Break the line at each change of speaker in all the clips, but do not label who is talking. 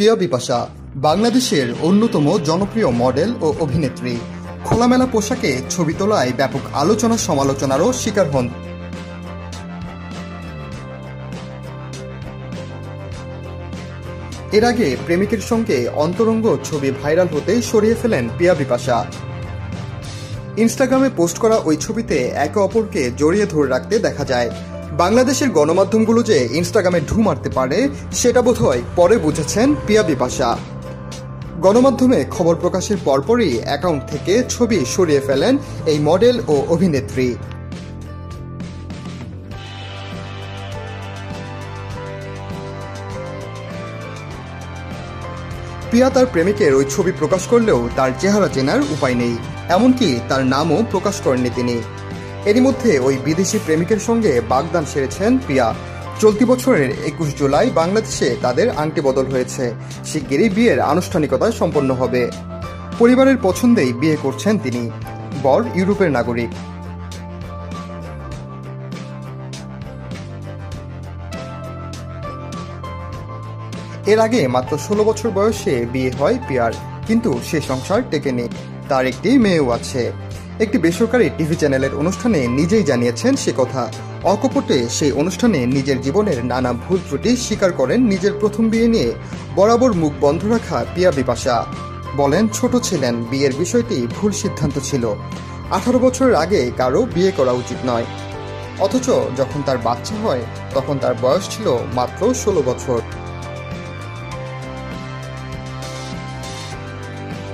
প্রিয়া বিপাশা বাংলাদেশের অন্যতম জনপ্রিয় মডেল ও অভিনেত্রী। খোলামেলা পোশাকে ছবি তোলায় ব্যাপক আলোচনা সমালোচনারও শিকার হন। এর আগে প্রেমিকের সঙ্গে অন্তরঙ্গ ছবি ভাইরাল হতেই সরিয়ে ফেলেন প্রিয়া বিপাশা। ইনস্টাগ্রামে পোস্ট করা ওই ছবিতে একে অপরকে জড়িয়ে ধরে রাখতে দেখা যায়। বাংলাদেশের গণমাধ্যমগুলো যে ইনস্টাগ্রামে ঢু মারতে পারে সেটা বোধহয় পরে বুঝেছেন প্রিয়া বিপাশা। গণমাধ্যমে খবর প্রকাশের পরপরই অ্যাকাউন্ট থেকে ছবি সরিয়ে ফেলেন এই মডেল ও অভিনেত্রী। প্রিয়া তার প্রেমিকের ওই ছবি প্রকাশ করলেও তার চেহারা চেনার উপায় নেই, এমনকি তার নামও প্রকাশ করেননি তিনি। এরই মধ্যে ওই বিদেশি প্রেমিকের সঙ্গে বাগদান সেরেছেন প্রিয়া। চলতি বছরের 21 জুলাই বাংলাদেশে তাদের আংটি বদল হয়েছে। শিগগিরই বিয়ের আনুষ্ঠানিকতা সম্পন্ন হবে। পরিবারের পছন্দেই বিয়ে করছেন তিনি। বর ইউরোপের নাগরিক। এর আগে মাত্র 16 বছর বয়সে বিয়ে হয় প্রিয়ার, কিন্তু সে সংসার টেকেনি। তার একটি মেয়েও আছে। একটি বেসরকারি টিভি চ্যানেলের অনুষ্ঠানে নিজেই জানিয়েছেন সে কথা। অকপটে সেই অনুষ্ঠানে নিজের জীবনের নানা ভুল ত্রুটি স্বীকার করেন নিজের প্রথম বিয়ে নিয়ে বরাবর মুখ বন্ধ রাখা প্রিয়া বিপাশা। বলেন, ছোট ছিলেন, বিয়ের বিষয়টি ভুল সিদ্ধান্ত ছিল। 18 বছরের আগে কারো বিয়ে করা উচিত নয়। অথচ যখন তার বাচ্চা হয় তখন তার বয়স ছিল মাত্র 16 বছর।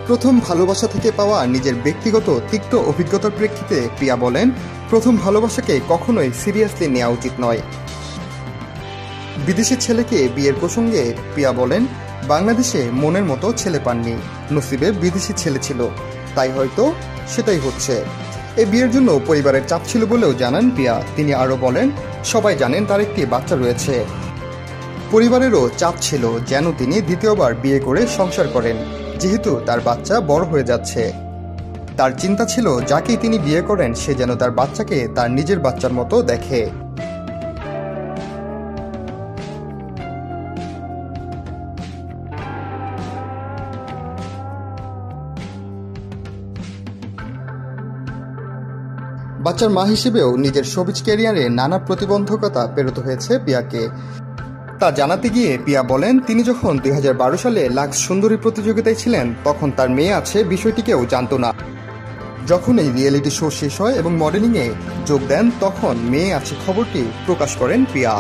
প্রথম ভালোবাসা থেকে পাওয়া নিজের ব্যক্তিগত তিক্ত অভিজ্ঞতার প্রেক্ষিতে প্রিয়া বলেন, প্রথম ভালোবাসাকে কখনোই সিরিয়াসলি নেওয়া উচিত নয়। বিদেশি ছেলেকে বিয়ের প্রসঙ্গে প্রিয়া বলেন, বাংলাদেশে মনের মতো ছেলে পাননি, নসিবে বিদেশি ছেলে ছিল, তাই হয়তো সেটাই হচ্ছে। এই বিয়ের জন্য পরিবারের চাপ ছিল বলেও জানান প্রিয়া। তিনি আরও বলেন, সবাই জানেন তার একটি বাচ্চা রয়েছে। পরিবারেরও চাপ ছিল যেন তিনি দ্বিতীয়বার বিয়ে করে সংসার করেন, যেহেতু তার বাচ্চা বড় হয়ে যাচ্ছে। তার চিন্তা ছিল যাকেই তিনি বিয়ে করেন সে যেন তার বাচ্চাকে তার নিজের বাচ্চার মতো দেখে। বাচ্চার মা হিসেবেও নিজের শোবিজ ক্যারিয়ারে নানা প্রতিবন্ধকতা পেরোতে হয়েছে প্রিয়াকে। তা জানাতে গিয়ে প্রিয়া বলেন, তিনি যখন 2012 সালে লাক্স সুন্দরী প্রতিযোগিতায় ছিলেন তখন তার মেয়ে আছে বিষয়টিকেও জানত না। যখন এই রিয়েলিটি শো শেষ হয় এবং মডেলিংয়ে যোগ দেন তখন মেয়ে আছে খবরটি প্রকাশ করেন প্রিয়া।